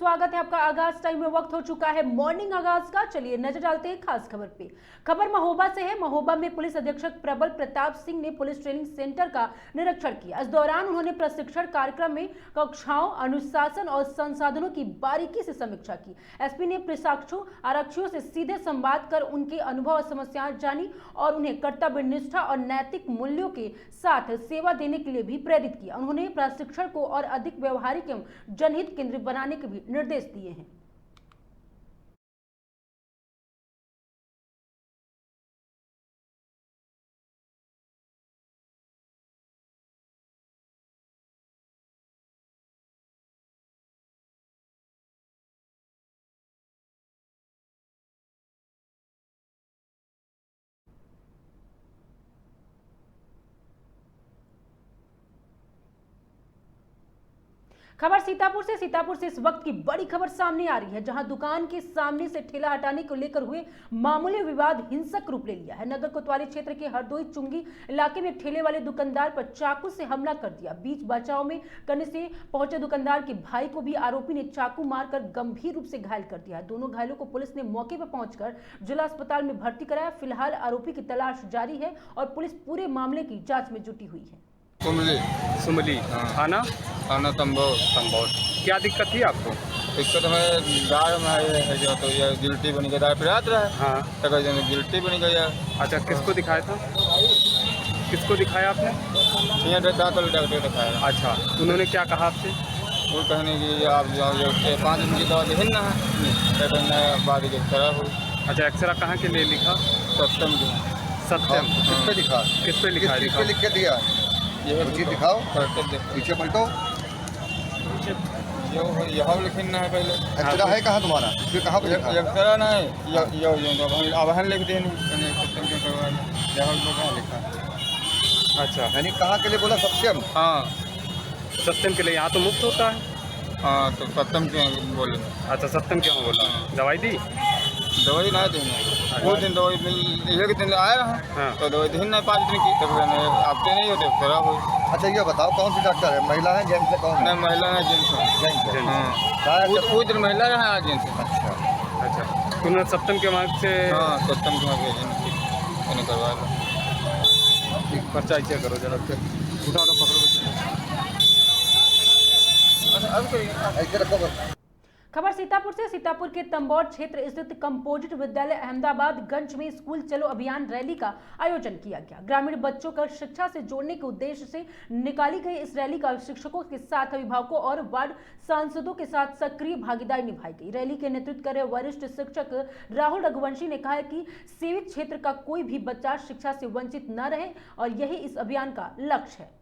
स्वागत है आपका। आगाज टाइम में वक्त हो चुका है मॉर्निंग आगाज का। चलिए नजर डालते हैं खास खबर पे। खबर महोबा से है। महोबा में पुलिस अधीक्षक प्रबल प्रताप सिंह ने पुलिस ट्रेनिंग सेंटर का निरीक्षण किया। इस दौरान उन्होंने प्रशिक्षण कार्यक्रम में कक्षाओं, अनुशासन और संसाधनों की बारीकी से समीक्षा की। एसपी ने प्रशिक्षु आरक्षियों से सीधे संवाद कर उनके अनुभव और समस्याएं जानी और उन्हें कर्तव्य निष्ठा और नैतिक मूल्यों के साथ सेवा देने के लिए भी प्रेरित किया। उन्होंने प्रशिक्षण को और अधिक व्यवहारिक एवं जनहित केंद्रित बनाने के भी निर्देश दिए हैं। खबर सीतापुर से इस वक्त की बड़ी खबर सामने आ रही है, जहां दुकान के सामने से ठेला हटाने को लेकर हुए मामूली विवाद हिंसक रूप ले लिया है। नगर कोतवाली क्षेत्र के हरदोई चुंगी इलाके में ठेले वाले दुकानदार पर चाकू से हमला कर दिया। बीच बचाव में करने से पहुंचे दुकानदार के भाई को भी आरोपी ने चाकू मारकर गंभीर रूप से घायल कर दिया। दोनों घायलों को पुलिस ने मौके पर पहुंचकर जिला अस्पताल में भर्ती कराया। फिलहाल आरोपी की तलाश जारी है और पुलिस पूरे मामले की जाँच में जुटी हुई है। सुमली थाना तंबोर। क्या दिक्कत थी आपको? दिक्कत है दार में है जो तो ये गिल्टी बन गया, दार प्रयात रहा है। हाँ, तो गिल्टी बन गया। अच्छा, किसको दिखाया था? किसको दिखाया आपने? यहाँ दांतल डॉक्टर दिखाया। अच्छा, उन्होंने क्या कहा आपसे? वो कहने की आप जाओ जो 5 दिन की दवा देखें ना है बाद खराब हो। अच्छा, एक्सरा कहाँ के लिए लिखा? सत्यम सत्यम किस पे लिखा? किस पे लिखा? किस पे लिख के दिया? ये जी दिखाओ, पीछे पलटो। यहाँ लिखना है पहले। एक्सरा है कहाँ तुम्हारा? फिर कहाँ पे लिखा? एक्सरा ना है अब लिख दें लिखा। अच्छा, यानी कहाँ के लिए बोला? सत्यम। हाँ, सत्यम के लिए। यहाँ तो मुफ्त होता है। हाँ तो सत्यम क्यों बोले? अच्छा, सत्यम क्यों बोला? दवाई दी? दवाई ना देंगे। वो दिन दवाई एक दिन आया है। हाँ। तो दवाई दिन ना 5 दिन की, तब आपके नहीं होते खराब हो। अच्छा ये बताओ कौन सी डॉक्टर है? महिला है जेंट्स है? कौन नहीं है? महिला है जेंट्स है। जेंट्स है। हाँ, वो दिन महिला है, आज जेंट्स है। अच्छा अच्छा, तो उन्होंने सत्यम के मार्ग से हाँ सत्यम क्यों करवा लो। पर्चा चेक करो जरा। उठा उठा पकड़ो। अब ऐसे रखो बस। खबर सीतापुर से। सीतापुर के तंबौर क्षेत्र स्थित कंपोजिट विद्यालय अहमदाबादगंज में स्कूल चलो अभियान रैली का आयोजन किया गया। ग्रामीण बच्चों को शिक्षा से जोड़ने के उद्देश्य से निकाली गई इस रैली का शिक्षकों के साथ अभिभावकों और वार्ड सांसदों के साथ सक्रिय भागीदारी निभाई गई। रैली के नेतृत्व कर रहे वरिष्ठ शिक्षक राहुल रघुवंशी ने कहा कि सेवित क्षेत्र का कोई भी बच्चा शिक्षा से वंचित न रहे और यही इस अभियान का लक्ष्य है।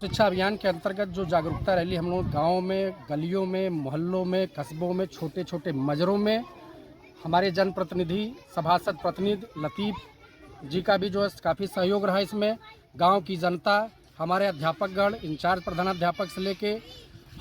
शिक्षा अभियान के अंतर्गत जो जागरूकता रैली हम लोग गाँव में, गलियों में, मोहल्लों में, कस्बों में, छोटे छोटे मजरों में हमारे जनप्रतिनिधि, सभासद प्रतिनिधि लतीफ़ जी का भी जो है काफ़ी सहयोग रहा। इसमें गांव की जनता, हमारे अध्यापकगण, इंचार्ज प्रधानाध्यापक से लेके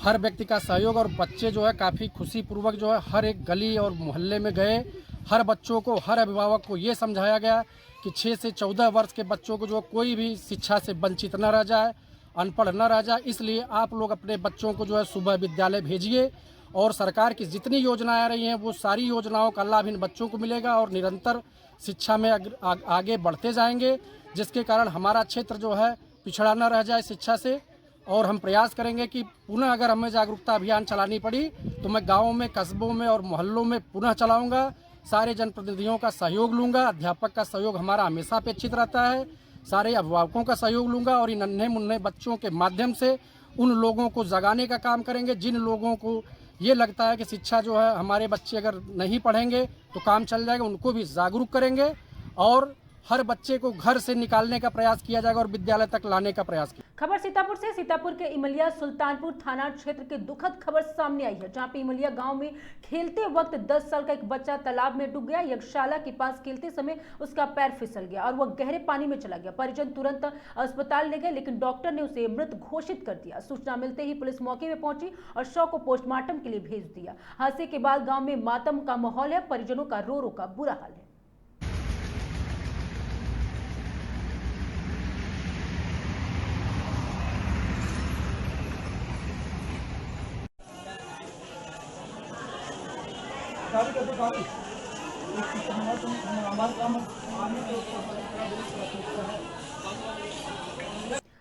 हर व्यक्ति का सहयोग और बच्चे जो है काफ़ी खुशीपूर्वक जो है हर एक गली और मोहल्ले में गए। हर बच्चों को, हर अभिभावक को ये समझाया गया कि 6 से 14 वर्ष के बच्चों को जो कोई भी शिक्षा से वंचित न रह जाए, अनपढ़ न रह जाए। इसलिए आप लोग अपने बच्चों को जो है सुबह विद्यालय भेजिए और सरकार की जितनी योजनाएं आ रही हैं वो सारी योजनाओं का लाभ इन बच्चों को मिलेगा और निरंतर शिक्षा में आगे बढ़ते जाएंगे, जिसके कारण हमारा क्षेत्र जो है पिछड़ा न रह जाए शिक्षा से। और हम प्रयास करेंगे कि पुनः अगर हमें जागरूकता अभियान चलानी पड़ी तो मैं गाँवों में, कस्बों में और मोहल्लों में पुनः चलाऊँगा। सारे जनप्रतिनिधियों का सहयोग लूँगा, अध्यापक का सहयोग हमारा हमेशा अपेक्षित रहता है, सारे अभिभावकों का सहयोग लूँगा और इन नन्हे मुन्ने बच्चों के माध्यम से उन लोगों को जगाने का काम करेंगे जिन लोगों को ये लगता है कि शिक्षा जो है हमारे बच्चे अगर नहीं पढ़ेंगे तो काम चल जाएगा, उनको भी जागरूक करेंगे और हर बच्चे को घर से निकालने का प्रयास किया जाएगा और विद्यालय तक लाने का प्रयास किया। खबर सीतापुर से। सीतापुर के इमलिया सुल्तानपुर थाना क्षेत्र के दुखद खबर सामने आई है, जहां पे इमलिया गांव में खेलते वक्त 10 साल का एक बच्चा तालाब में डूब गया। यज्ञशाला के पास खेलते समय उसका पैर फिसल गया और वह गहरे पानी में चला गया। परिजन तुरंत अस्पताल ले गए, लेकिन डॉक्टर ने उसे मृत घोषित कर दिया। सूचना मिलते ही पुलिस मौके में पहुंची और शव को पोस्टमार्टम के लिए भेज दिया। हादसे के बाद गाँव में मातम का माहौल है, परिजनों का रो रो का बुरा हाल है।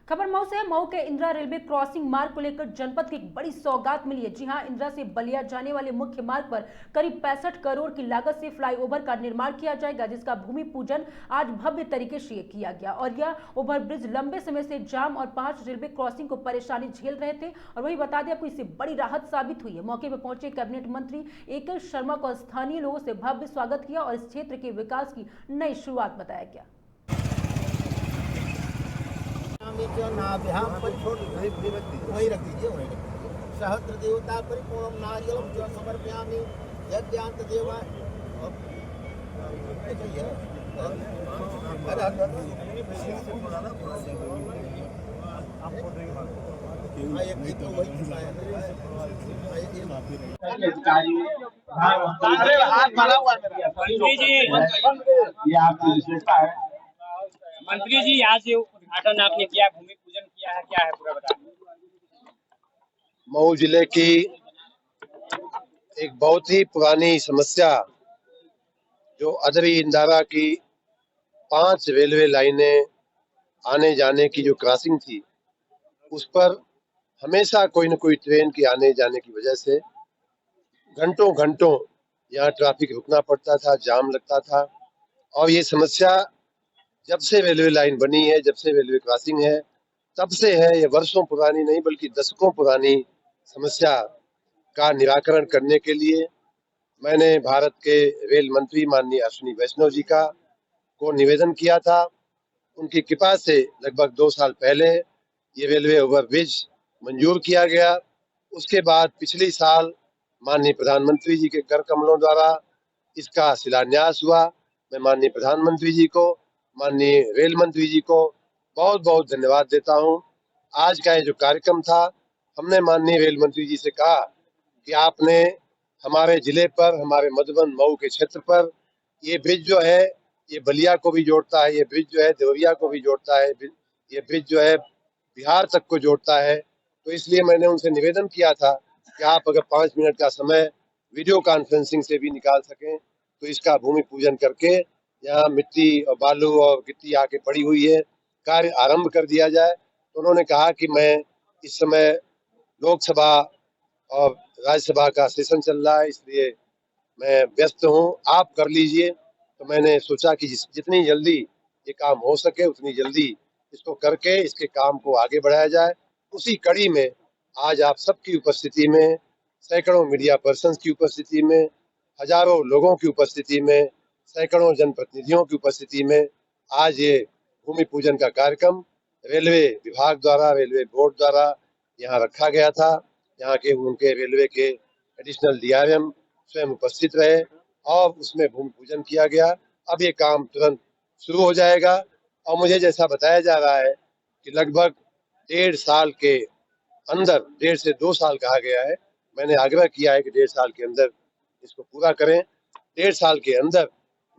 खबर मऊ से है। मऊ के इंदिरा रेलवे क्रॉसिंग मार्ग को लेकर जनपद की एक बड़ी सौगात मिली है। जी हां, इंदिरा से बलिया जाने वाले मुख्य मार्ग पर करीब 65 करोड़ की लागत से फ्लाईओवर का निर्माण किया जाएगा, जिसका भूमि पूजन आज भव्य तरीके से किया गया। और यह ओवरब्रिज लंबे समय से जाम और 5 रेलवे क्रॉसिंग को परेशानी झेल रहे थे। और वही बता दें आपको, इससे बड़ी राहत साबित हुई है। मौके पर पहुंचे कैबिनेट मंत्री AK शर्मा को स्थानीय लोगों से भव्य स्वागत किया और इस क्षेत्र के विकास की नई शुरुआत बताया गया। वही रख दीजिए, वही सहस्त्र देवता परिपूर्णम नारियलम च समर्पयामि यज्ञांत देवा। मंत्री जी, आज उद्घाटन आपने किया, भूमि पूजन किया है, क्या है पूरा बताइए। मऊ जिले की एक बहुत ही पुरानी समस्या, जो अदरी इंदारा की 5 रेलवे लाइनें आने जाने की जो क्रॉसिंग थी, उस पर हमेशा कोई न कोई ट्रेन की आने जाने की वजह से घंटों घंटों यहाँ ट्रैफिक रुकना पड़ता था, जाम लगता था। और ये समस्या जब से रेलवे लाइन बनी है, जब से रेलवे क्रॉसिंग है, तब से है। ये वर्षों पुरानी नहीं बल्कि दशकों पुरानी समस्या का निराकरण करने के लिए मैंने भारत के रेल मंत्री माननीय अश्विनी वैष्णव जी को निवेदन किया था। उनकी कृपा से लगभग 2 साल पहले ये रेलवे ओवरब्रिज मंजूर किया गया। उसके बाद पिछले साल माननीय प्रधानमंत्री जी के कर कमलों द्वारा इसका शिलान्यास हुआ। मैं माननीय प्रधानमंत्री जी को, माननीय रेल मंत्री जी को बहुत बहुत धन्यवाद देता हूं। आज का ये जो कार्यक्रम था, हमने माननीय रेल मंत्री जी से कहा कि आपने हमारे जिले पर, हमारे मधुबन मऊ के क्षेत्र पर ये ब्रिज जो है, ये बलिया को भी जोड़ता है, ये ब्रिज जो है देवरिया को भी जोड़ता है, ये ब्रिज जो है बिहार तक को जोड़ता है। तो इसलिए मैंने उनसे निवेदन किया था कि आप अगर 5 मिनट का समय वीडियो कॉन्फ्रेंसिंग से भी निकाल सकें तो इसका भूमि पूजन करके, यहाँ मिट्टी और बालू और गिट्टी आके पड़ी हुई है, कार्य आरंभ कर दिया जाए। तो उन्होंने कहा कि मैं इस समय लोकसभा और राज्यसभा का सेशन चल रहा है, इसलिए मैं व्यस्त हूँ, आप कर लीजिए। तो मैंने सोचा कि जितनी जल्दी ये काम हो सके उतनी जल्दी इसको करके इसके काम को आगे बढ़ाया जाए। उसी कड़ी में आज आप सबकी उपस्थिति में, सैकड़ों मीडिया पर्सन्स की उपस्थिति में, हजारों लोगों की उपस्थिति में, सैकड़ों जनप्रतिनिधियों की उपस्थिति में आज ये भूमि पूजन का कार्यक्रम रेलवे विभाग द्वारा, रेलवे बोर्ड द्वारा यहाँ रखा गया था। यहाँ के उनके रेलवे के एडिशनल DRM स्वयं उपस्थित रहे और उसमें भूमि पूजन किया गया। अब ये काम तुरंत शुरू हो जाएगा और मुझे जैसा बताया जा रहा है कि लगभग 1.5 साल के अंदर, 1.5 से 2 साल कहा गया है, मैंने आग्रह किया है कि 1.5 साल के अंदर इसको पूरा करें। 1.5 साल के अंदर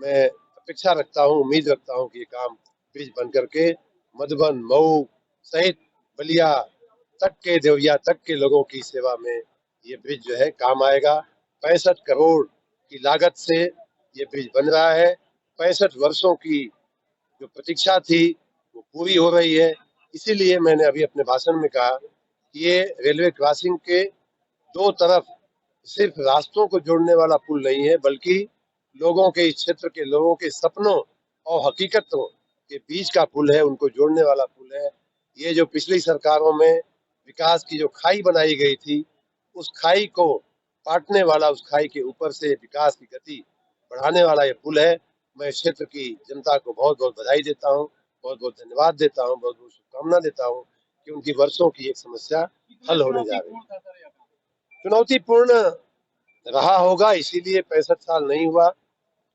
मैं अपेक्षा रखता हूँ, उम्मीद रखता हूँ कि ये काम ब्रिज बन करके मधुबन, मऊ सहित बलिया तक के, देवरिया तक के लोगों की सेवा में ये ब्रिज जो है काम आएगा। 65 करोड़ की लागत से ये ब्रिज बन रहा है। 65 वर्षों की जो प्रतीक्षा थी वो पूरी हो रही है। इसीलिए मैंने अभी अपने भाषण में कहा कि ये रेलवे क्रॉसिंग के 2 तरफ सिर्फ रास्तों को जोड़ने वाला पुल नहीं है, बल्कि लोगों के, इस क्षेत्र के लोगों के सपनों और हकीकतों के बीच का पुल है, उनको जोड़ने वाला पुल है। ये जो पिछली सरकारों में विकास की जो खाई बनाई गई थी, उस खाई को पाटने वाला, उस खाई के ऊपर से विकास की गति बढ़ाने वाला ये पुल है। मैं इस क्षेत्र की जनता को बहुत बहुत बधाई देता हूँ, बहुत बहुत धन्यवाद देता हूँ, बहुत बहुत शुभकामना देता हूँ कि उनकी वर्षों की एक समस्या हल होने जा रही है। चुनौतीपूर्ण रहा होगा, इसीलिए 65 साल नहीं हुआ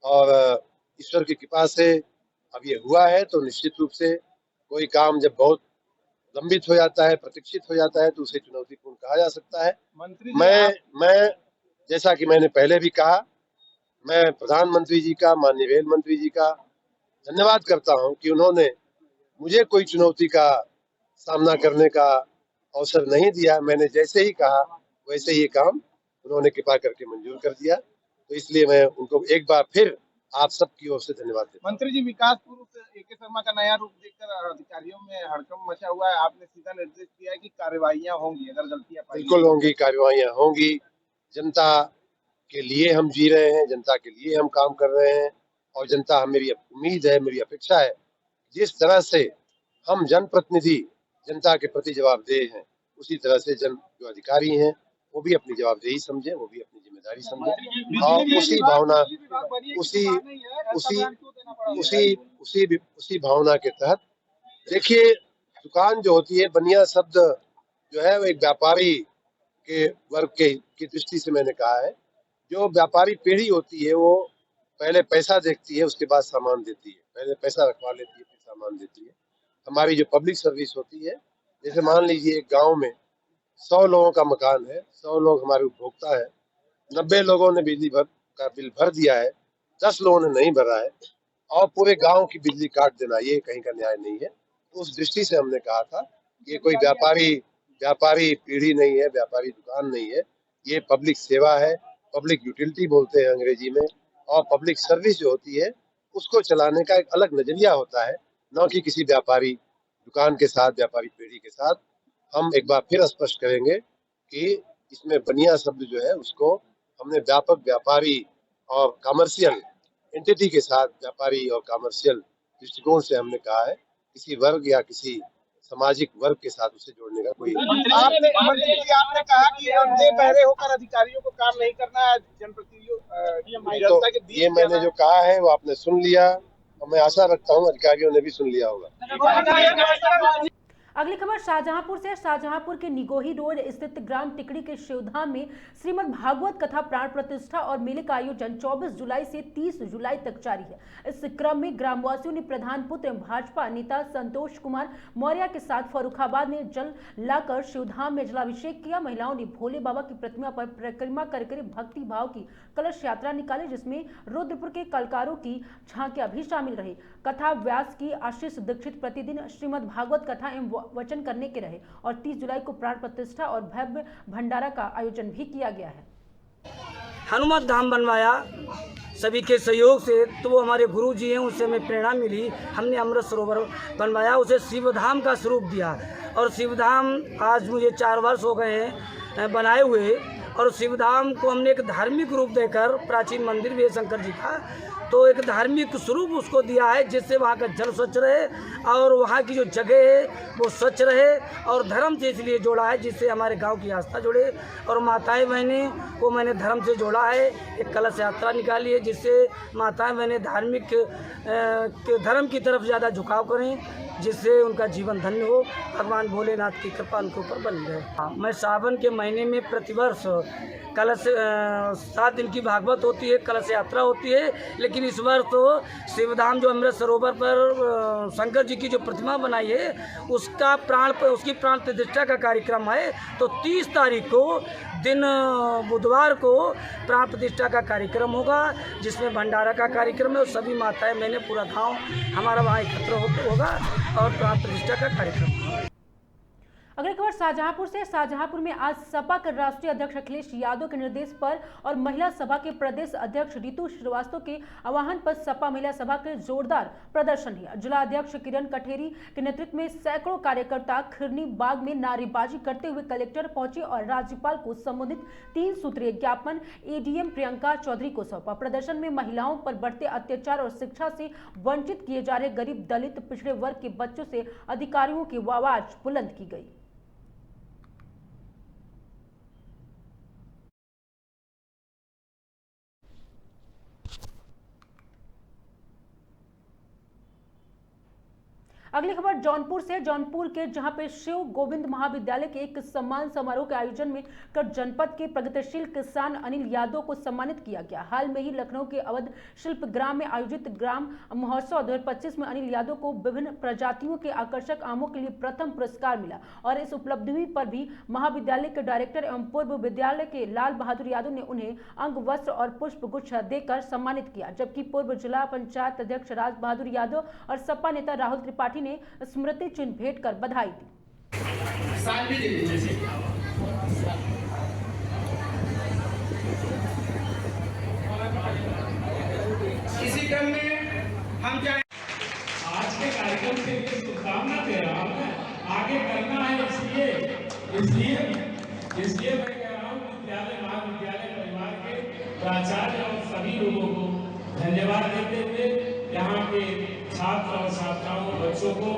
और ईश्वर की कृपा से अब ये हुआ है। तो निश्चित रूप से कोई काम जब बहुत लंबित हो जाता है, प्रतीक्षित हो जाता है, तो उसे चुनौतीपूर्ण कहा जा सकता है। मैं जैसा कि मैंने पहले भी कहा, मैं प्रधानमंत्री जी का, माननीय रेल मंत्री जी का धन्यवाद करता हूं कि उन्होंने मुझे कोई चुनौती का सामना करने का अवसर नहीं दिया। मैंने जैसे ही कहा वैसे ही काम उन्होंने कृपा करके मंजूर कर दिया। तो इसलिए मैं उनको एक बार फिर आप सबकी ओर से धन्यवाद देता हूं। मंत्री जी, विकास पुरुष AK शर्मा का नया रूप देखकर अधिकारियों में हड़कंप मचा हुआ है। आपने सीधा निर्देश दिया है कि कार्रवाइयां होंगी अगर गलतियां पाई। बिल्कुल होंगी, कार्रवाइयां होंगी। जनता के लिए हम जी रहे हैं, जनता के लिए हम काम कर रहे हैं और जनता, मेरी उम्मीद है, मेरी अपेक्षा है, जिस तरह से हम जनप्रतिनिधि जनता के प्रति जवाबदेह हैं, उसी तरह से जो अधिकारी हैं वो भी अपनी जवाबदेही समझें, वो भी अपनी जिम्मेदारी समझें और उसी भावना के तहत देखिए, दुकान जो होती है, बनिया शब्द जो है वो एक व्यापारी के वर्ग की दृष्टि से मैंने कहा है। जो व्यापारी पीढ़ी होती है वो पहले पैसा देखती है, उसके बाद सामान देती है। पहले पैसा रखवा लेती है, फिर सामान देती है। हमारी जो पब्लिक सर्विस होती है, जैसे मान लीजिए एक गांव में 100 लोगों का मकान है, 100 लोग हमारे उपभोक्ता है, 90 लोगों ने बिजली का बिल भर दिया है, 10 लोगों ने नहीं भरा है और पूरे गांव की बिजली काट देना, ये कहीं का न्याय नहीं है। तो उस दृष्टि से हमने कहा था ये कोई व्यापारी पीढ़ी नहीं है, व्यापारी दुकान नहीं है, ये पब्लिक सेवा है, पब्लिक यूटिलिटी बोलते हैं अंग्रेजी में। और पब्लिक सर्विस जो होती है उसको चलाने का एक अलग नजरिया होता है, न कि किसी व्यापारी दुकान के साथ, व्यापारी पीढ़ी के साथ। हम एक बार फिर स्पष्ट करेंगे कि इसमें बनिया शब्द जो है उसको हमने व्यापक व्यापारी और कमर्शियल एंटिटी के साथ, व्यापारी और कमर्शियल दृष्टिकोण से हमने कहा है, किसी वर्ग या किसी सामाजिक वर्ग के साथ उसे जोड़ने का कोई। आपने कहा कि अंधे बहरे होकर अधिकारियों को काम नहीं करना है, जनप्रतिनिधियों जनता के बीच ये मैंने जो कहा है वो आपने सुन लिया और मैं आशा रखता हूँ अधिकारियों ने भी सुन लिया होगा। अगली खबर शाहजहांपुर से। शाहजहांपुर के निगोही रोड स्थित ग्राम टिकड़ी के शिवधाम में श्रीमद् भागवत कथा प्राण प्रतिष्ठा और मेले का आयोजन 24 जुलाई से 30 जुलाई तक जारी है। इस क्रम में ग्रामवासियों ने प्रधान पुत्र भाजपा नेता संतोष कुमार मौर्य के साथ फर्रुखाबाद में जल लाकर शिवधाम में जलाभिषेक किया। महिलाओं ने भोले बाबा की प्रतिमा पर परिक्रमा कर भक्ति भाव की कलश यात्रा निकाली, जिसमें रुद्रपुर के कलाकारों की झांकियां भी शामिल रही। कथा व्यास की आशीष दीक्षित प्रतिदिन श्रीमद् भागवत कथा एवं वचन करने के रहे और 30 जुलाई को प्राण प्रतिष्ठा और भव्य भंडारा का आयोजन भी किया गया है। हनुमत धाम बनवाया सभी के सहयोग से, तो वो हमारे गुरु जी हैं, उससे हमें प्रेरणा मिली। हमने अमृत सरोवर बनवाया, उसे शिवधाम का स्वरूप दिया और शिवधाम आज मुझे 4 वर्ष हो गए हैं बनाए हुए। और शिवधाम को हमने एक धार्मिक रूप देकर, प्राचीन मंदिर भी है शंकर जी का, तो एक धार्मिक स्वरूप उसको दिया है, जिससे वहाँ का जल स्वच्छ रहे और वहाँ की जो जगह है वो स्वच्छ रहे। और धर्म से इसलिए जोड़ा है जिससे हमारे गांव की आस्था जुड़े और माताएं बहनें को मैंने धर्म से जोड़ा है। एक कलश यात्रा निकाली है जिससे माताएं बहनें धार्मिक धर्म की तरफ ज़्यादा झुकाव करें, जिससे उनका जीवन धन्य हो। भगवान भोलेनाथ की कृपा उनके ऊपर बनी रहे। मैं सावन के महीने में प्रतिवर्ष कलश 7 दिन की भागवत होती है, कलश यात्रा होती है, लेकिन इस वर्ष तो शिवधाम जो अमृत सरोवर पर शंकर जी की जो प्रतिमा बनाई है उसकी प्राण प्रतिष्ठा का कार्यक्रम है। तो 30 तारीख को दिन बुधवार को प्राण प्रतिष्ठा का कार्यक्रम होगा, जिसमें भंडारा का कार्यक्रम है और सभी माताएं मैंने पूरा गांव हमारा वहाँ एकत्र होगा और प्राण प्रतिष्ठा का कार्यक्रम। अगली खबर शाहजहांपुर से। शाहजहांपुर में आज सपा के राष्ट्रीय अध्यक्ष अखिलेश यादव के निर्देश पर और महिला सभा के प्रदेश अध्यक्ष रितु श्रीवास्तव के आह्वान पर सपा महिला सभा के जोरदार प्रदर्शन हुआ। जिला अध्यक्ष किरण कठेरी के नेतृत्व में सैकड़ों कार्यकर्ता खिरनी बाग में नारेबाजी करते हुए कलेक्टर पहुंचे और राज्यपाल को संबोधित 3 सूत्रीय ज्ञापन एडीएम प्रियंका चौधरी को सौंपा। प्रदर्शन में महिलाओं पर बढ़ते अत्याचार और शिक्षा से वंचित किए जा रहे गरीब, दलित, पिछड़े वर्ग के बच्चों से अधिकारियों की आवाज बुलंद की गई। अगली खबर जौनपुर से। जौनपुर के जहां पे शिव गोविंद महाविद्यालय के एक सम्मान समारोह के आयोजन में कर जनपद के प्रगतिशील किसान अनिल यादव को सम्मानित किया गया। हाल में ही लखनऊ के अवध शिल्प ग्राम में आयोजित ग्राम महोत्सव 2025 में अनिल यादव को विभिन्न प्रजातियों के आकर्षक आमों के लिए प्रथम पुरस्कार मिला और इस उपलब्धि पर भी महाविद्यालय के डायरेक्टर एवं पूर्व विद्यालय के लाल बहादुर यादव ने उन्हें अंग वस्त्र और पुष्प गुच्छ देकर सम्मानित किया, जबकि पूर्व जिला पंचायत अध्यक्ष राज बहादुर यादव और सपा नेता राहुल त्रिपाठी ने स्मृति चिन्ह भेंट कर बधाई दी। इस क्रम में हम चाहे आज के कार्यक्रम के लिए शुभकामना दे रहा हूँ मैं, आगे करना है इसलिए मैं कह रहा हूँ विद्यालय महाविद्यालय परिवार के प्राचार्य और सभी लोगों को धन्यवाद देते हुए यहाँ के छात्र और छात्राओं बच्चों को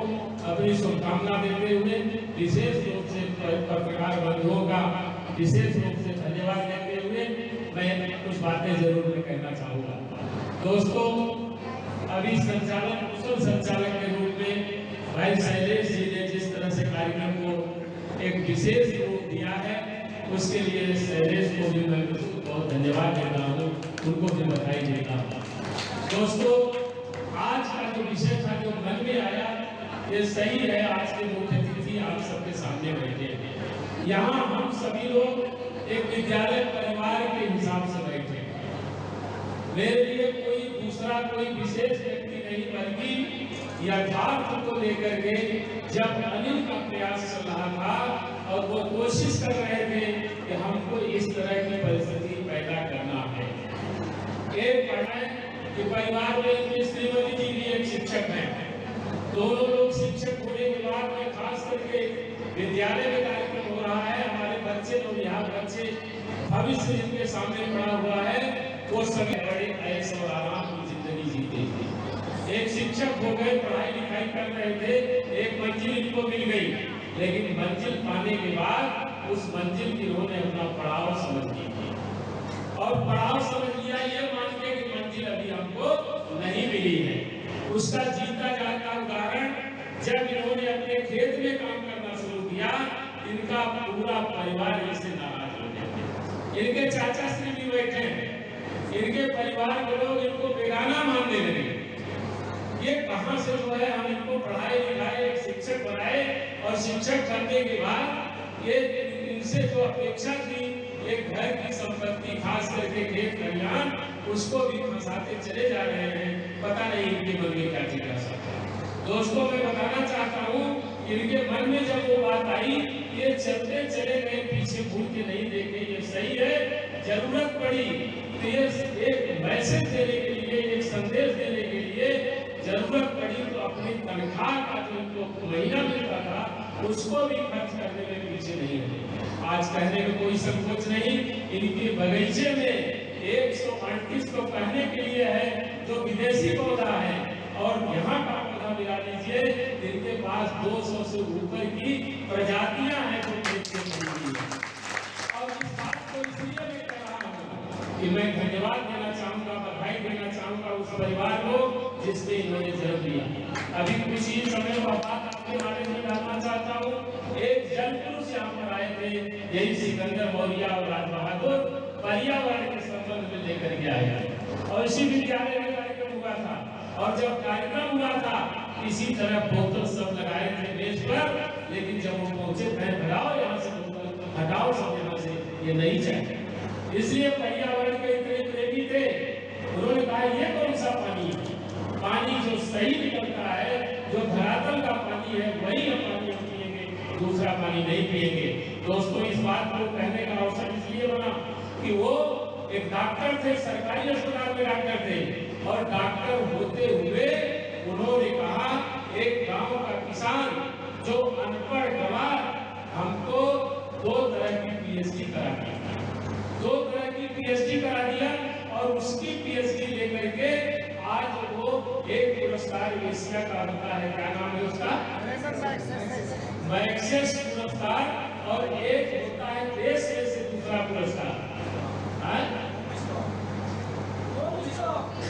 अपनी शुभकामना देते हुए विशेष रूप से पत्रकार बंधुओं का विशेष रूप से धन्यवाद देते हुए मैं कुछ बातें जरूर मैं कहना चाहूँगा। दोस्तों, अभी कुशल संचालक के रूप में भाई शैलेश जी ने जिस तरह से कार्यक्रम को एक विशेष रूप दिया है, उसके लिए शैलेश को भी मैं बहुत धन्यवाद देता हूँ, उनको भी बधाई देता हूँ। दोस्तों, आज का जो विषय था जो मन में आया, ये सही है। आज के मुख्य अतिथि आप सबके सामने बैठे हैं। यहाँ हम सभी लोग एक विद्यालय परिवार के हिसाब से बैठे हैं। मेरे लिए कोई विशेष व्यक्ति नहीं, बल्कि यथार्थ को लेकर के जब अनिल का प्रयास चल रहा था और वो कोशिश कर रहे थे कि हमको इस तरह की परिस्थिति पैदा करना है। एक है कि परिवार में श्रीमती जी भी एक शिक्षक हैं। दोनों लोग शिक्षक होने के बाद में खास करके विद्यालय में कार्यक्रम हो रहा है। हमारे बच्चे लोग यहाँ बच्चे भविष्य जिनके सामने पड़ा हुआ है, वो सभी बड़े ऐश और आराम की जिंदगी जीते थे। एक शिक्षक हो गए, पढ़ाई लिखाई कर रहे थे, एक मंजिल इनको मिल गई, लेकिन मंजिल पाने के बाद उस मंजिल की उन्होंने अपना पड़ाव समझ लिया और पड़ाव समझ लिया ये मान के कि मंजिल अभी हमको नहीं मिली है। उसका जीता जाता उदाहरण जब इन्होंने अपने खेत में काम करना शुरू किया, इनका पूरा परिवार इनसे नाराज हो गया। इनके चाचा श्री भी बैठे हैं, इनके परिवार के लोग इनको बेगाना मानने लगे। ये कहां से जो है हम इनको पढ़ाए लिखाए, एक शिक्षक बनाए और शिक्षक बनने के बाद ये इनसे जो अपेक्षा थी एक घर की संपत्ति खास करके खेत खलिहान, उसको भी फंसाते चले जा रहे हैं। पता नहीं इनके मन में क्या जिज्ञासा था। दोस्तों, मैं बताना चाहता हूँ, इनके मन में जब वो बात आई, ये चलते चले गए, पीछे भूल के नहीं देखे। ये सही है, जरूरत पड़ी तो ये एक मैसेज देने के लिए, एक संदेश देने के लिए जरूरत पड़ी तो अपनी तनख्वाह का जो इनको महीना मिलता था उसको भी खर्च करने में पीछे नहीं है। आज कहने में कोई संकोच नहीं, इनके बगीचे में 138 को कहने के लिए है जो विदेशी पौधा है और यहाँ का पौधा मिला लीजिए, इनके पास 200 से ऊपर की प्रजातियां हैं जो देखने को मिली है। और इस बात को इसलिए मैं कह रहा हूँ कि मैं धन्यवाद देना चाहूँगा, बधाई देना चाहूँगा उस परिवार को जिसने इन्होंने जन्म दिया। अभी कुछ ही समय बाद आपके बारे में जानना चाहता हूँ। एक जल पुरुष यहाँ पर आए थे, यही सिकंदर मौर्य और राज बहादुर, पर्यावरण के संबंध में लेकर के आए और इसी विद्यालय में कार्यक्रम हुआ था। और जब कार्यक्रम हुआ था, इसी तरह बोतल सब लगाए थे मेज पर, लेकिन जब वो पहुंचे, हटाओ यहाँ से बोतल, हटाओ सब यहाँ से, ये नहीं चाहिए। इसलिए पर्यावरण के इतने प्रेमी थे, उन्होंने कहा ये कौन सा पानी है? पानी जो सही निकलता है, जो धरातल का पानी है, वही पानी हम पिएंगे, दूसरा पानी नहीं पिएंगे। दोस्तों, इस बात को कहने का अवसर इसलिए बना कि वो एक डॉक्टर थे, सरकारी अस्पताल में डॉक्टर थे, और डॉक्टर होते हुए उन्होंने कहा एक गांव का किसान जो अनपढ़ गवार, हमको 2 तरह की पीएचडी करा दिया, 2 तरह की पीएचडी करा दिया और उसकी पीएचडी लेकर के आज वो एक पुरस्कार एशिया का होता है, क्या नाम है उसका, मैक्सेस पुरस्कार, और एक होता है देश से दूसरा पुरस्कार,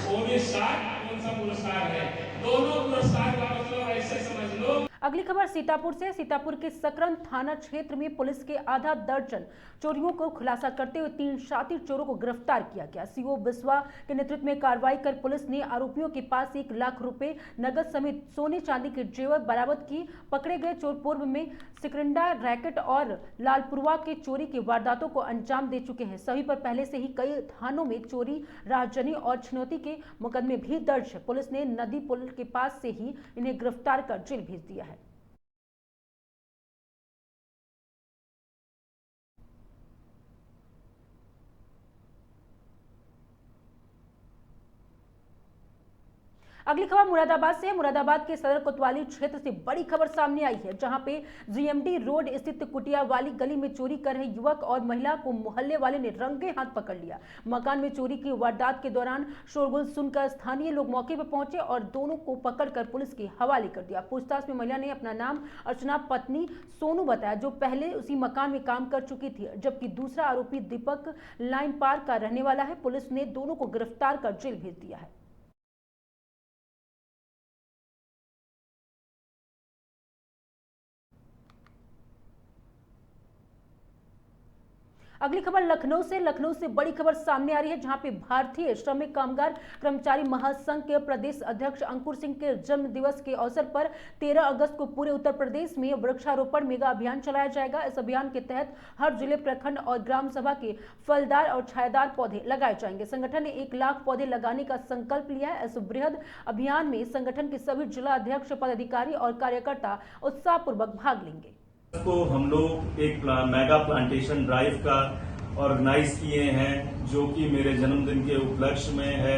कौन सा पुरस्कार है? दोनों पुरस्कार का मतलब ऐसे समझ लो। अगली खबर सीतापुर से। सीतापुर के सकरन थाना क्षेत्र में पुलिस के आधा दर्जन चोरियों को खुलासा करते हुए 3 शातिर चोरों को गिरफ्तार किया गया। सीओ बिस्वा के नेतृत्व में कार्रवाई कर पुलिस ने आरोपियों के पास 1 लाख रुपए नगद समेत सोने चांदी के जेवर बरामद की। पकड़े गए चोर पूर्व में सिकरंडा रैकेट और लालपुरवा के चोरी की वारदातों को अंजाम दे चुके हैं। सभी पर पहले से ही कई थानों में चोरी, राहजनी और छिनौती के मुकदमे भी दर्ज है। पुलिस ने नदी पुल के पास से ही इन्हें गिरफ्तार कर जेल भेज दिया है। अगली खबर मुरादाबाद से है। मुरादाबाद के सदर कोतवाली क्षेत्र से बड़ी खबर सामने आई है, जहां पे जीएमडी रोड स्थित कुटिया वाली गली में चोरी कर रहे युवक और महिला को मोहल्ले वाले ने रंगे हाथ पकड़ लिया। मकान में चोरी की वारदात के दौरान शोरगुल सुनकर स्थानीय लोग मौके पर पहुंचे और दोनों को पकड़कर पुलिस के हवाले कर दिया। पूछताछ में महिला ने अपना नाम अर्चना पत्नी सोनू बताया, जो पहले उसी मकान में काम कर चुकी थी, जबकि दूसरा आरोपी दीपक लाइन पार्क का रहने वाला है। पुलिस ने दोनों को गिरफ्तार कर जेल भेज दिया है। अगली खबर लखनऊ से बड़ी खबर सामने आ रही है, जहां पे भारतीय श्रमिक कामगार कर्मचारी महासंघ के प्रदेश अध्यक्ष अंकुर सिंह के जन्म दिवस के अवसर पर 13 अगस्त को पूरे उत्तर प्रदेश में वृक्षारोपण मेगा अभियान चलाया जाएगा। इस अभियान के तहत हर जिले, प्रखंड और ग्राम सभा के फलदार और छायादार पौधे लगाए जाएंगे। संगठन ने 1 लाख पौधे लगाने का संकल्प लिया है। इस बृहद अभियान में संगठन के सभी जिला अध्यक्ष, पदाधिकारी और कार्यकर्ता उत्साहपूर्वक भाग लेंगे। को हम लोग एक मेगा प्लांटेशन ड्राइव का ऑर्गेनाइज किए हैं, जो कि मेरे जन्मदिन के उपलक्ष्य में है,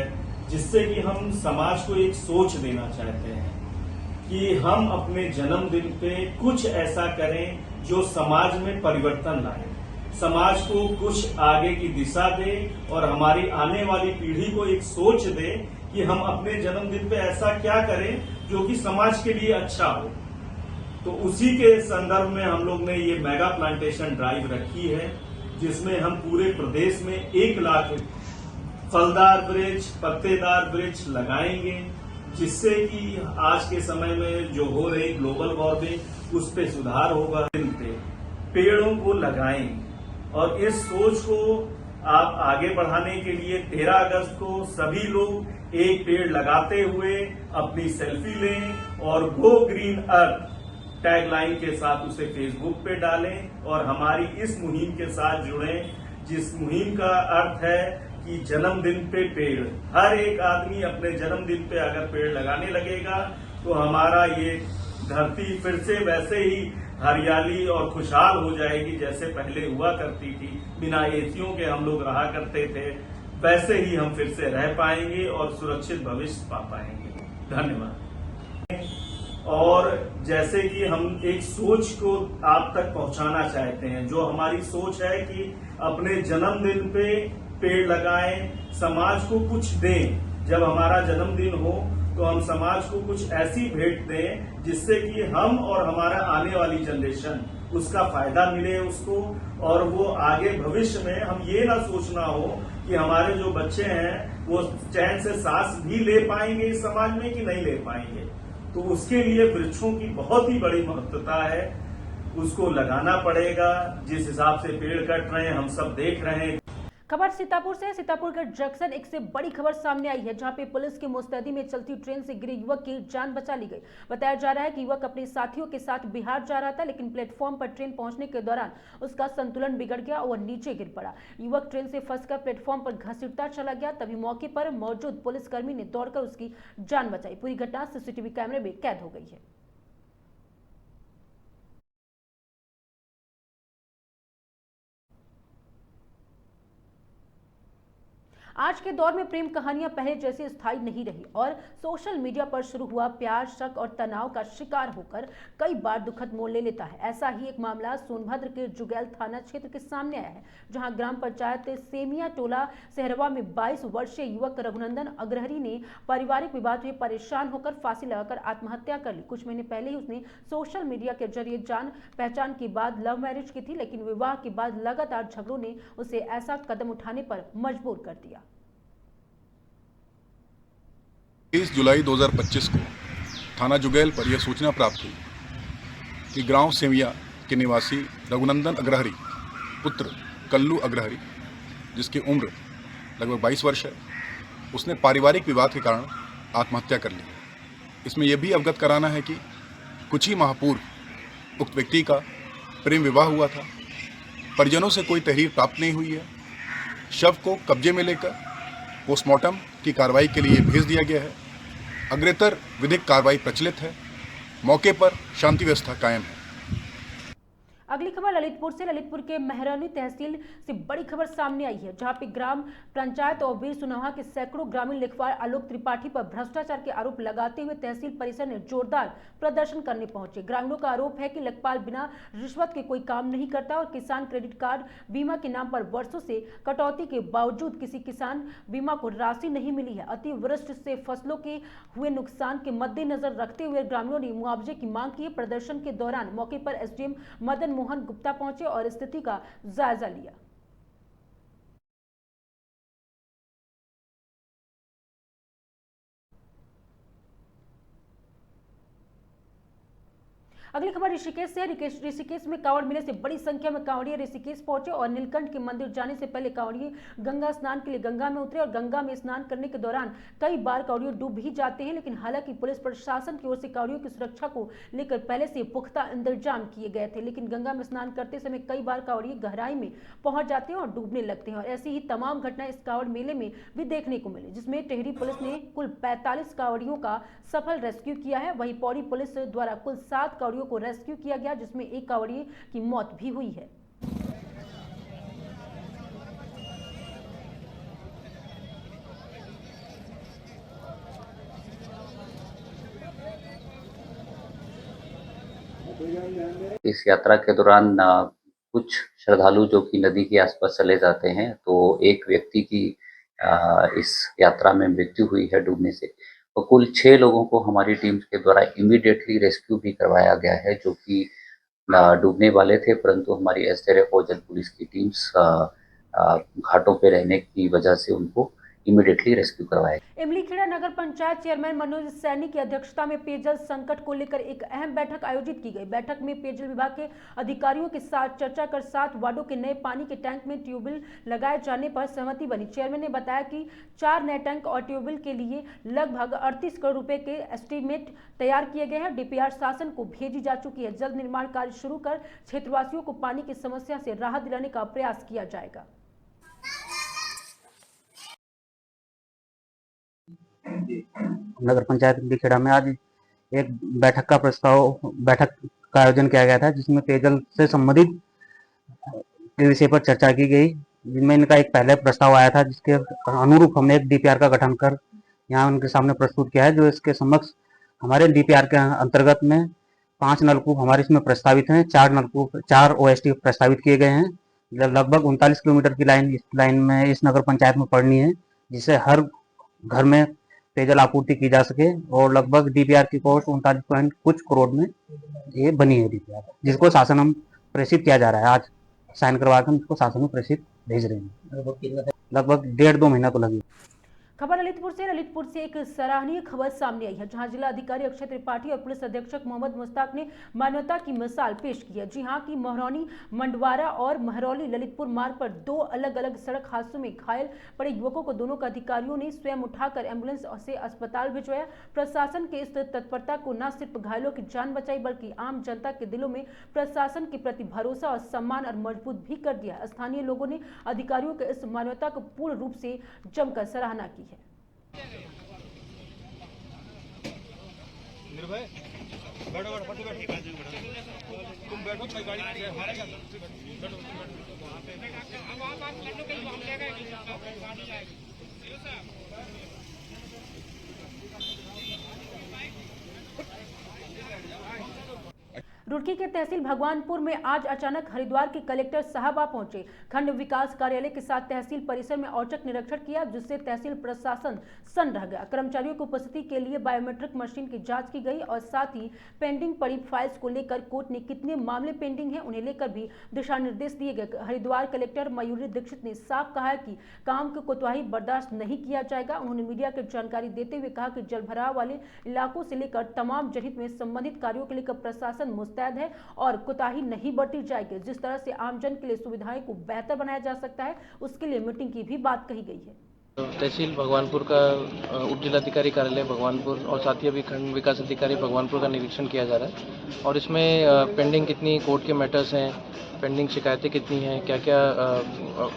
जिससे कि हम समाज को एक सोच देना चाहते हैं कि हम अपने जन्मदिन पे कुछ ऐसा करें जो समाज में परिवर्तन लाए, समाज को कुछ आगे की दिशा दे और हमारी आने वाली पीढ़ी को एक सोच दे कि हम अपने जन्मदिन पे ऐसा क्या करें जो कि समाज के लिए अच्छा हो। तो उसी के संदर्भ में हम लोग ने ये मेगा प्लांटेशन ड्राइव रखी है, जिसमें हम पूरे प्रदेश में 1 लाख फलदार वृक्ष, पत्तेदार वृक्ष लगाएंगे, जिससे कि आज के समय में जो हो रही ग्लोबल वार्मिंग उस पे सुधार होगा। पेड़ों को लगाएं और इस सोच को आप आगे बढ़ाने के लिए 13 अगस्त को सभी लोग एक पेड़ लगाते हुए अपनी सेल्फी लें और गो ग्रीन अर्थ टैगलाइन के साथ उसे फेसबुक पे डालें और हमारी इस मुहिम के साथ जुड़ें, जिस मुहिम का अर्थ है कि जन्मदिन पे पेड़। हर एक आदमी अपने जन्मदिन पे अगर पेड़ लगाने लगेगा तो हमारा ये धरती फिर से वैसे ही हरियाली और खुशहाल हो जाएगी, जैसे पहले हुआ करती थी। बिना एसियों के हम लोग रहा करते थे, वैसे ही हम फिर से रह पाएंगे और सुरक्षित भविष्य पा पाएंगे। धन्यवाद। और जैसे कि हम एक सोच को आप तक पहुंचाना चाहते हैं, जो हमारी सोच है कि अपने जन्मदिन पे पेड़ लगाएं, समाज को कुछ दें। जब हमारा जन्मदिन हो तो हम समाज को कुछ ऐसी भेंट दें जिससे कि हम और हमारा आने वाली जनरेशन उसका फायदा मिले उसको, और वो आगे भविष्य में हम ये ना सोचना हो कि हमारे जो बच्चे हैं वो चैन से सांस भी ले पाएंगे इस समाज में कि नहीं ले पाएंगे। तो उसके लिए वृक्षों की बहुत ही बड़ी महत्वता है, उसको लगाना पड़ेगा। जिस हिसाब से पेड़ कट रहे हैं हम सब देख रहे हैं। खबर सीतापुर से। सीतापुर के जंक्शन एक से बड़ी खबर सामने आई है, जहां पे पुलिस की मुस्तैदी में चलती ट्रेन से गिरे युवक की जान बचा ली गई। बताया जा रहा है कि युवक अपने साथियों के साथ बिहार जा रहा था, लेकिन प्लेटफॉर्म पर ट्रेन पहुंचने के दौरान उसका संतुलन बिगड़ गया और नीचे गिर पड़ा। युवक ट्रेन से फंसकर प्लेटफॉर्म पर घसीटता चला गया। तभी मौके पर मौजूद पुलिसकर्मी ने दौड़कर उसकी जान बचाई। पूरी घटना सीसीटीवी कैमरे में कैद हो गई है। आज के दौर में प्रेम कहानियां पहले जैसे स्थायी नहीं रही और सोशल मीडिया पर शुरू हुआ प्यार शक और तनाव का शिकार होकर कई बार दुखद मोड़ ले लेता है। ऐसा ही एक मामला सोनभद्र के जुगैल थाना क्षेत्र के सामने आया है, जहां ग्राम पंचायत सेमिया टोला सहरवा में 22 वर्षीय युवक रघुनंदन अग्रहरी ने पारिवारिक विवाद में परेशान होकर फांसी लगाकर आत्महत्या कर ली। कुछ महीने पहले ही उसने सोशल मीडिया के जरिए जान पहचान के बाद लव मैरिज की थी, लेकिन विवाह के बाद लगातार झगड़ों ने उसे ऐसा कदम उठाने पर मजबूर कर दिया। 23 जुलाई 2025 को थाना जुगैल पर यह सूचना प्राप्त हुई कि गांव सेमिया के निवासी रघुनंदन अग्रहरी पुत्र कल्लू अग्रहरी, जिसकी उम्र लगभग 22 वर्ष है, उसने पारिवारिक विवाद के कारण आत्महत्या कर ली। इसमें यह भी अवगत कराना है कि कुछ ही माह पूर्व उक्त व्यक्ति का प्रेम विवाह हुआ था। परिजनों से कोई तहरीर प्राप्त नहीं हुई है। शव को कब्जे में लेकर पोस्टमार्टम की कार्रवाई के लिए भेज दिया गया है। अग्रेतर विधिक कार्रवाई प्रचलित है। मौके पर शांति व्यवस्था कायम है। अगली खबर ललितपुर से। ललितपुर के मेहरौनी तहसील से बड़ी खबर सामने आई है, जहां पे ग्राम पंचायत और वीर सुनवा के सैकड़ों ग्रामीण लिखवार आलोक त्रिपाठी पर भ्रष्टाचार के आरोप लगाते हुए तहसील परिसर में जोरदार प्रदर्शन करने पहुंचे। ग्रामीणों का आरोप है कि लेखपाल बिना रिश्वत के कोई काम नहीं करता और किसान क्रेडिट कार्ड बीमा के नाम पर वर्षों से कटौती के बावजूद किसी किसान बीमा को राशि नहीं मिली है। अतिवृष्टि से फसलों के हुए नुकसान के मद्देनजर रखते हुए ग्रामीणों ने मुआवजे की मांग की। प्रदर्शन के दौरान मौके पर एसडीएम मदन मोहन गुप्ता पहुंचे और स्थिति का जायजा लिया। अगली खबर ऋषिकेश से। ऋषिकेश में कांवड़ मेले से बड़ी संख्या में कांवड़िए ऋषिकेश पहुंचे और नीलकंठ के मंदिर जाने से पहले कांवड़िए गंगा स्नान के लिए गंगा में उतरे और गंगा में स्नान करने के दौरान कई बार कांवड़िए डूब भी जाते हैं, लेकिन हालांकि पुलिस प्रशासन की ओर से कांवड़ियों की सुरक्षा को लेकर पहले से पुख्ता इंतजाम किए गए थे, लेकिन गंगा में स्नान करते समय कई बार कांवड़िए गहराई में पहुंच जाते हैं और डूबने लगते हैं। और ऐसी ही तमाम घटनाएं इस कांवड़ मेले में भी देखने को मिली, जिसमें टिहरी पुलिस ने कुल 45 कांवड़ियों का सफल रेस्क्यू किया है। वहीं पौड़ी पुलिस द्वारा कुल 7 कांवड़ियों को रेस्क्यू किया गया, जिसमें एक कांवड़िए की मौत भी हुई है। इस यात्रा के दौरान कुछ श्रद्धालु जो कि नदी के आसपास चले जाते हैं, तो एक व्यक्ति की इस यात्रा में मृत्यु हुई है डूबने से। तो कुल 6 लोगों को हमारी टीम के द्वारा इमीडिएटली रेस्क्यू भी करवाया गया है, जो कि डूबने वाले थे, परंतु हमारी एसडीआरएफ और जल पुलिस की टीम्स घाटों पे रहने की वजह से उनको इमीडिएटली रेस्क्यू करवाया। इमलीखेड़ा नगर पंचायत चेयरमैन मनोज सैनी की अध्यक्षता में पेयजल संकट को लेकर एक अहम बैठक आयोजित की गई। बैठक में पेयजल विभाग के अधिकारियों के साथ चर्चा कर 7 वार्डों के नए पानी के टैंक में ट्यूबवेल लगाए जाने पर सहमति बनी। चेयरमैन ने बताया कि 4 नए टैंक और ट्यूबवेल के लिए लगभग 38 करोड़ रुपए के एस्टीमेट तैयार किए गए हैं। डीपीआर शासन को भेजी जा चुकी है। जल्द निर्माण कार्य शुरू कर क्षेत्रवासियों को पानी की समस्या से राहत दिलाने का प्रयास किया जाएगा। नगर पंचायत इमलीखेड़ा में आज एक बैठक का आयोजन किया गया था, जिसमें पेयजल से संबंधित विषय पर चर्चा की गई, जिनमें इनका एक पहले प्रस्ताव आया था, जिसके अनुरूप हमने एक डीपीआर का गठन कर यहाँ उनके सामने प्रस्तुत किया है। जो इसके समक्ष हमारे डीपीआर के अंतर्गत में 5 नलकूप हमारे इसमें प्रस्तावित हैं, 4 ओएसटी प्रस्तावित किए गए हैं। लगभग 39 किलोमीटर की लाइन में इस नगर पंचायत में पड़नी है, जिससे हर घर में पेयजल आपूर्ति की जा सके। और लगभग डीपीआर की कॉस्ट 39 पॉइंट कुछ करोड़ में ये बनी है डीपीआर, जिसको शासन हम प्रेषित किया जा रहा है। आज साइन करवा कर इसको शासन में प्रेषित भेज रहे हैं। लगभग 1.5-2 महीना तो लगे। खबर ललितपुर से एक सराहनीय खबर सामने आई है, जहां जिला अधिकारी अक्षय त्रिपाठी और पुलिस अधीक्षक मोहम्मद मुश्ताक ने मानवता की मिसाल पेश की है। जी हां कि महरौनी मंडवारा और महरौली ललितपुर मार्ग पर 2 अलग अलग सड़क हादसों में घायल पड़े युवकों को दोनों का अधिकारियों ने स्वयं उठाकर एम्बुलेंस से अस्पताल भिजवाया। प्रशासन के इस तत्परता को न सिर्फ घायलों की जान बचाई, बल्कि आम जनता के दिलों में प्रशासन के प्रति भरोसा और सम्मान और मजबूत भी कर दिया। स्थानीय लोगों ने अधिकारियों के इस मानवता को पूर्ण रूप से जमकर सराहना की है। निर्भय बैठो तुम बैठो, मैं गाड़ी हमारे साथ बैठो वहां पे अब आप बैठो, कहीं हम जाएगा गाड़ी जाएगी। रुड़की के तहसील भगवानपुर में आज अचानक हरिद्वार के कलेक्टर साहब आ पहुंचे। खंड विकास कार्यालय के साथ तहसील परिसर में औचक निरीक्षण किया, जिससे तहसील प्रशासन सन्न रह गया। कर्मचारियों की उपस्थिति के लिए बायोमेट्रिक मशीन की जांच की गई और साथ ही पेंडिंग पड़ी फाइल्स को लेकर कोर्ट ने कितने मामले पेंडिंग हैं उन्हें लेकर भी दिशा निर्देश दिए गए। हरिद्वार कलेक्टर मयूरी दीक्षित ने साफ कहा है कि काम की कोताही बर्दाश्त नहीं किया जाएगा। उन्होंने मीडिया को जानकारी देते हुए कहा कि जलभराव वाले इलाकों से लेकर तमाम जनहित में संबंधित कार्यों को लेकर प्रशासन मुस्तैद है और कोताही नहीं बरती जाएगी। जिस तरह से आमजन के लिए सुविधाएं को बेहतर बनाया जा सकता है, उसके लिए मीटिंग की भी बात कही गई है। तहसील भगवानपुर का उप जिलाधिकारी कार्यालय भगवानपुर और साथ ही अभी खंड विकास अधिकारी भगवानपुर का निरीक्षण किया जा रहा है और इसमें पेंडिंग कितनी कोर्ट के मैटर्स हैं, पेंडिंग शिकायतें कितनी हैं, क्या क्या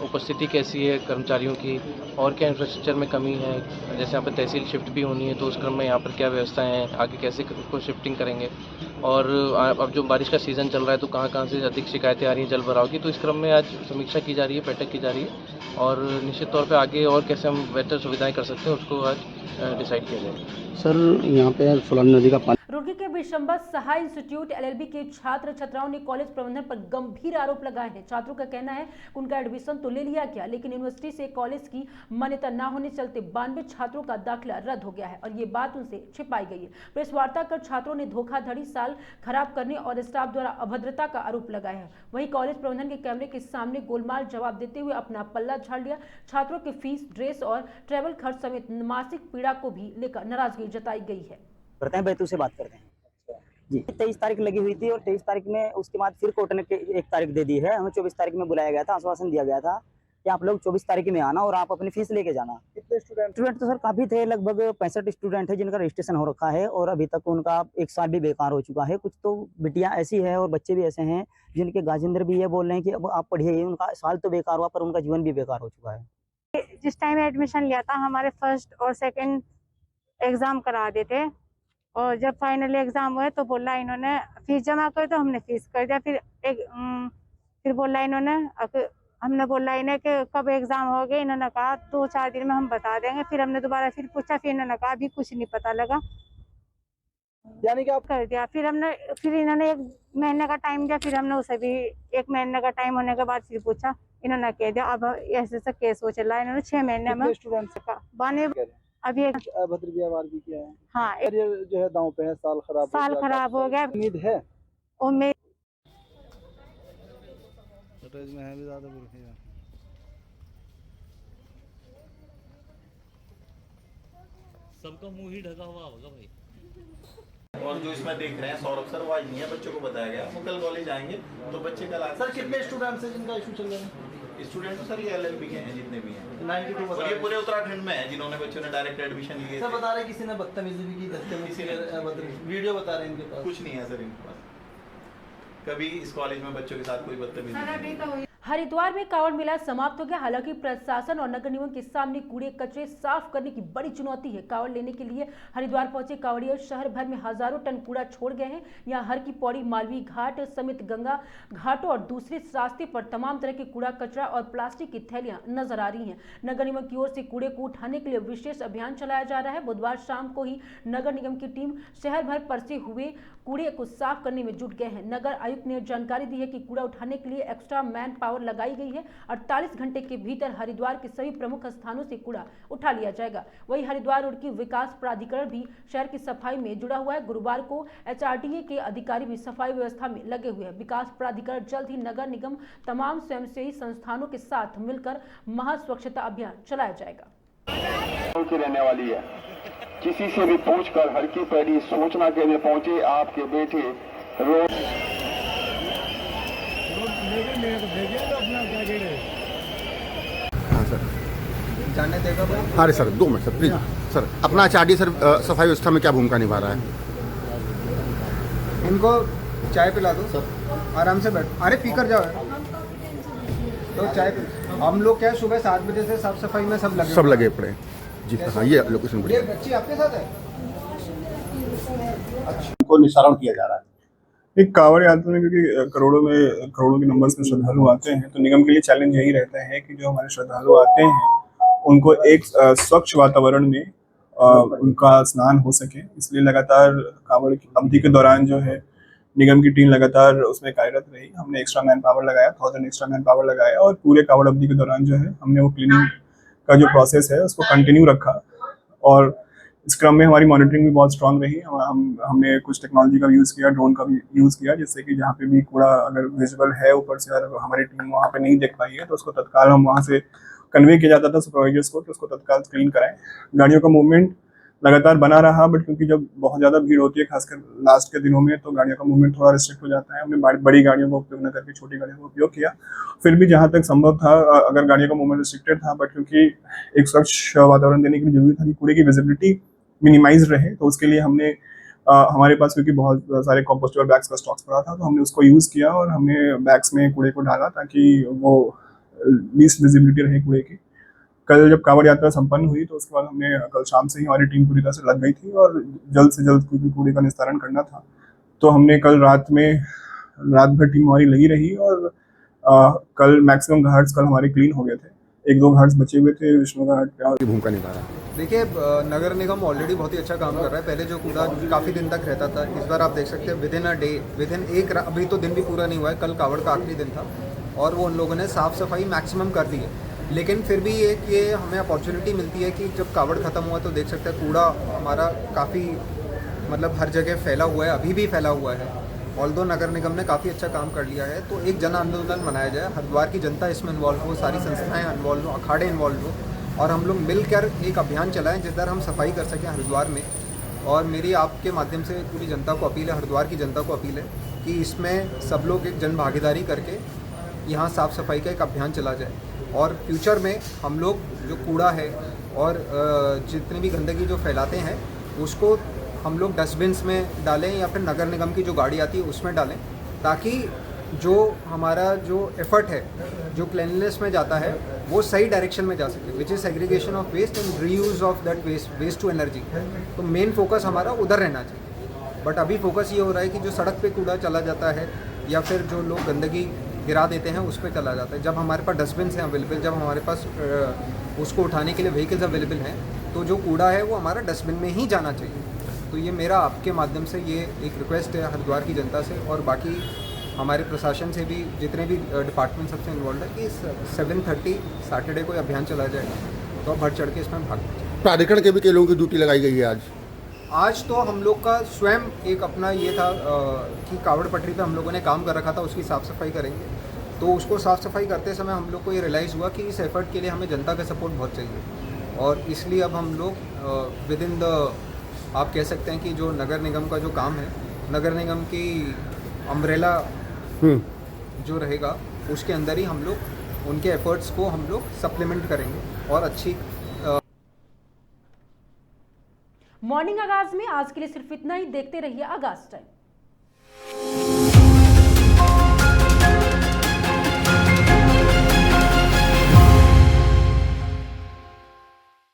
उपस्थिति कैसी है कर्मचारियों की और क्या इंफ्रास्ट्रक्चर में कमी है। जैसे यहाँ पर तहसील शिफ्ट भी होनी है तो उस क्रम में यहाँ पर क्या व्यवस्थाएं हैं, आगे कैसे उसको शिफ्टिंग करेंगे और अब जो बारिश का सीज़न चल रहा है तो कहाँ कहाँ से अधिक शिकायतें आ रही हैं जल भराव की, तो इस क्रम में आज समीक्षा की जा रही है, बैठक की जा रही है और निश्चित तौर पे आगे और कैसे हम बेहतर सुविधाएं कर सकते हैं उसको आज डिसाइड किया जाएगा। सर यहाँ पे सोलानी नदी का पानी रुड़की के विशंबर सहाय इंस्टीट्यूट एलएलबी के छात्र छात्राओं ने कॉलेज प्रबंधन पर गंभीर आरोप लगाए हैं। छात्रों का कहना है कि उनका एडमिशन तो ले लिया गया, लेकिन यूनिवर्सिटी से कॉलेज की मान्यता न होने चलते 92 छात्रों का दाखिला रद्द हो गया है और ये बात उनसे छिपाई गई है। प्रेस वार्ता कर छात्रों ने धोखाधड़ी, साल खराब करने और स्टाफ द्वारा अभद्रता का आरोप लगाया है। वहीं कॉलेज प्रबंधन के कैमरे के सामने गोलमाल जवाब देते हुए अपना पल्ला झाड़ लिया। छात्रों के फीस, ड्रेस और ट्रेवल खर्च समेत मासिक पीड़ा को भी लेकर नाराजगी जताई गई है। करते हैं बैतू से बात करते हैं जी। 23 तारीख लगी हुई थी और 23 तारीख में उसके बाद फिर कोर्ट ने 1 तारीख दे दी है। हमें 24 तारीख में बुलाया गया था, आश्वासन दिया गया था कि आप लोग 24 तारीख में आना और आप अपनी फीस लेके जाना। कितने स्टूडेंट तो सर काफी थे, लगभग 65 स्टूडेंट है जिनका रजिस्ट्रेशन हो रखा है और अभी तक उनका 1 साल भी बेकार हो चुका है। कुछ तो बिटियां ऐसी है और बच्चे भी ऐसे हैं जिनके गार्जियन भी ये बोल रहे हैं कि अब आप पढ़िए, उनका साल तो बेकार हुआ पर उनका जीवन भी बेकार हो चुका है। जिस टाइम एडमिशन लिया था हमारे फर्स्ट और सेकंड एग्जाम करा देते और जब फाइनल एग्जाम हुए तो बोला इन्होंने फीस जमा कर दो, हमने फीस कर दिया। फिर बोला इन्होंने, हमने बोला इन्हें कि कब एग्जाम हो गए, इन्होंने कहा 2-4 दिन में हम बता देंगे। फिर हमने दोबारा फिर पूछा, फिर इन्होंने कहा अभी कुछ नहीं पता लगा, यानी कि आप कर दिया। फिर इन्होंने 1 महीने का टाइम दिया, फिर हमने उसे भी 1 महीने का टाइम होने के बाद फिर पूछा, इन्होंने कह दिया अब ऐसे केस हो चला। इन्होंने 6 महीने में स्टूडेंट्स का 92 अभी अभद्र व्यवहार भी किया है। हाँ, जो है दांव पे है, साल खराब हो गया। उम्मीद है उम्मीद में है भी ज्यादा बुरी है। सबका मुंह ही ढका हुआ होगा भाई। और जो इसमें देख रहे हैं सौरभ सर, वो आज नहीं है, बच्चों को बताया गया वो कल कॉलेज आएंगे तो बच्चे कल आएंगे। सर कितने स्टूडेंट्स हैं जिनका इशू चल रहा है? स्टूडेंट तो सर ये एलएलबी के हैं जितने भी हैं, 92 और ये पूरे उत्तराखंड में है जिन्होंने बच्चों ने डायरेक्ट एडमिशन लिए। सर बता रहे किसी ने बदतमीजी भी की, वीडियो बता रहे हैं इनके पास। कुछ नहीं है सर इनके पास, कभी इस कॉलेज में बच्चों के साथ कोई बदतमीजी। हरिद्वार में कांवड़ मेला समाप्त हो गया। हालांकि प्रशासन और नगर निगम के सामने कूड़े कचरे साफ करने की बड़ी चुनौती है। कांवड़ लेने के लिए हरिद्वार पहुंचे कांवड़िये शहर भर में हजारों टन कूड़ा छोड़ गए हैं। यहां हर की पौड़ी, मालवीय घाट समेत गंगा घाटों और दूसरे रास्ते पर तमाम तरह के कूड़ा कचरा और प्लास्टिक की थैलियां नजर आ रही हैं। नगर निगम की ओर से कूड़े को उठाने के लिए विशेष अभियान चलाया जा रहा है। बुधवार शाम को ही नगर निगम की टीम शहर भर परसे हुए कूड़े को साफ करने में जुट गए हैं। नगर आयुक्त ने जानकारी दी है कि कूड़ा उठाने के लिए एक्स्ट्रा मैन पावर लगाई गई है। 48 घंटे के भीतर हरिद्वार के सभी प्रमुख स्थानों से कूड़ा उठा लिया जाएगा। वहीं हरिद्वार रुड़की विकास प्राधिकरण भी शहर की सफाई में जुड़ा हुआ है। गुरुवार को एचआरडीए के अधिकारी भी सफाई व्यवस्था में लगे हुए हैं। विकास प्राधिकरण जल्द ही नगर निगम तमाम स्वयंसेवी संस्थानों के साथ मिलकर महा स्वच्छता अभियान चलाया जाएगा। की रहने वाली है, किसी से भी पूछकर हर की पैड़ी सूचना के लिए पहुंचे आपके बेटे रोज जानने देगा भाई। अरे sir 2 minute sir please. Sir अपना एचआरडी सर सफाई व्यवस्था में क्या भूमिका निभा रहा है? इनको चाय पिला दो सर, आराम से बैठ। अरे पी कर जाओ तो चाय पी। हम लोग क्या सुबह 7 बजे से साफ सफाई में सब लगे पड़े जी। हाँ ये लोकेशन बढ़िया। ये बच्ची आपके साथ है? को निस्तारण किया जा रहा है। एक कांवड़ यात्रा में क्योंकि करोड़ों के नंबर्स में श्रद्धालु आते हैं, तो निगम के लिए चैलेंज यही रहता है कि जो हमारे श्रद्धालु आते हैं उनको एक स्वच्छ वातावरण में उनका स्नान हो सके। इसलिए लगातार कांवड़ की अवधि के दौरान जो है निगम की टीम लगातार उसमें कार्यरत रही। हमने एक्स्ट्रा मैन पावर लगाया, 1000 एक्स्ट्रा मैन पावर लगाया और पूरे कांवड़ अवधि के दौरान जो है हमने वो क्लीनिंग का जो प्रोसेस है उसको कंटिन्यू रखा। और इस क्रम में हमारी मॉनिटरिंग भी बहुत स्ट्रांग रही। हमने कुछ टेक्नोलॉजी का यूज़ किया, ड्रोन का भी यूज़ किया, जिससे कि जहाँ पे भी कूड़ा अगर विजिबल है ऊपर से और हमारी टीम वहाँ पे नहीं देख पाई है तो उसको तत्काल हम वहाँ से कन्वे किया जाता था सुपरवाइजर्स को कि उसको तत्काल क्लीन कराएं। गाड़ियों का मूवमेंट लगातार बना रहा, बट क्योंकि जब बहुत ज़्यादा भीड़ होती है खासकर लास्ट के दिनों में तो गाड़ियों का मूवमेंट थोड़ा रिस्ट्रिक्ट हो जाता है। हमने बड़ी गाड़ियों का उपयोग न करके छोटी गाड़ियों का उपयोग किया। फिर भी जहाँ तक संभव था, अगर गाड़ियों का मूवमेंट रिस्ट्रिक्टेड था, बट क्योंकि एक स्वच्छ वातावरण देने के लिए जरूरी था कि कूड़े की विजिबिलिटी मिनिमाइज रहे, तो उसके लिए हमने हमारे पास क्योंकि बहुत सारे कंपोस्टेबल बैग्स का स्टॉक्स पड़ा था तो हमने उसको यूज़ किया और हमने बैग्स में कूड़े को डाला ताकि वो लीस्ट विजिबिलिटी रहे कूड़े की। कल जब कांवड़ यात्रा संपन्न हुई तो उसके बाद हमने कल शाम से ही हमारी टीम पूरी तरह से लग गई थी और जल्द से जल्द क्योंकि कूड़े का निस्तारण करना था तो हमने कल रात भर टीम हमारी लगी रही और कल मैक्सिमम घाट्स कल हमारे क्लीन हो गए थे। 1-2 घाट्स बचे हुए थे विष्णु घाट पे। और भूमिका निभा रहा है? देखिए, नगर निगम ऑलरेडी बहुत ही अच्छा काम कर रहा है। पहले जो कूड़ा काफ़ी दिन तक रहता था, इस बार आप देख सकते हैं विदिन अ डे, अभी तो दिन भी पूरा नहीं हुआ है, कल कावड़ का आखिरी दिन था और वो उन लोगों ने साफ़ सफाई मैक्सिमम कर दी है। लेकिन फिर भी ये हमें अपॉर्चुनिटी मिलती है कि जब कावड़ ख़त्म हुआ तो देख सकते हैं कूड़ा हमारा काफ़ी मतलब हर जगह फैला हुआ है, अभी भी फैला हुआ है। ऑल्दो नगर निगम ने काफ़ी अच्छा काम कर लिया है, तो एक जन आंदोलन बनाया जाए, हरिद्वार की जनता इसमें इन्वॉल्व हो, सारी संस्थाएं इन्वॉल्व हो, अखाड़े इन्वॉल्व हो और हम लोग मिलकर एक अभियान चलाएं जिस तरह हम सफाई कर सकें हरिद्वार में। और मेरी आपके माध्यम से पूरी जनता को अपील है, हरिद्वार की जनता को अपील है कि इसमें सब लोग एक जन भागीदारी करके यहाँ साफ़ सफाई का एक अभियान चला जाए और फ्यूचर में हम लोग जो कूड़ा है और जितनी भी गंदगी जो फैलाते हैं उसको हम लोग डस्टबिन्स में डालें या फिर नगर निगम की जो गाड़ी आती है उसमें डालें, ताकि जो हमारा जो एफर्ट है जो क्लीनलीनेस में जाता है वो सही डायरेक्शन में जा सके, which is segregation of waste and reuse of that waste to energy. तो मेन फोकस हमारा उधर रहना चाहिए। बट अभी फोकस ये हो रहा है कि जो सड़क पे कूड़ा चला जाता है या फिर जो लोग गंदगी गिरा देते हैं उस पर चला जाता है। जब हमारे पास डस्टबिन हैं अवेलेबल, जब हमारे पास उसको उठाने के लिए व्हीकल्स अवेलेबल हैं, तो जो कूड़ा है वो हमारा डस्टबिन में ही जाना चाहिए। तो ये मेरा आपके माध्यम से ये एक रिक्वेस्ट है हरिद्वार की जनता से और बाकी हमारे प्रशासन से भी, जितने भी डिपार्टमेंट सबसे इन्वॉल्व है कि 7:30 सैटरडे को अभियान चला जाएगा, तो आप बढ़ चढ़ के इसमें भाग लीजिए। प्राधिकरण के भी कई लोगों की ड्यूटी लगाई गई है आज तो हम लोग का स्वयं एक अपना ये था कि कावड़ पटरी पे हम लोगों ने काम कर रखा था, उसकी साफ़ सफाई करेंगे। तो उसको साफ़ सफाई करते समय हम लोग को ये रियलाइज़ हुआ कि इस एफर्ट के लिए हमें जनता का सपोर्ट बहुत चाहिए और इसलिए अब हम लोग विद इन द, आप कह सकते हैं कि जो नगर निगम का जो काम है, नगर निगम की अम्ब्रेला जो रहेगा उसके अंदर ही हम लोग उनके एफर्ट्स को हम लोग सप्लीमेंट करेंगे और अच्छी। मॉर्निंग आगाज में आज के लिए सिर्फ इतना ही। देखते रहिए आगाज टाइम।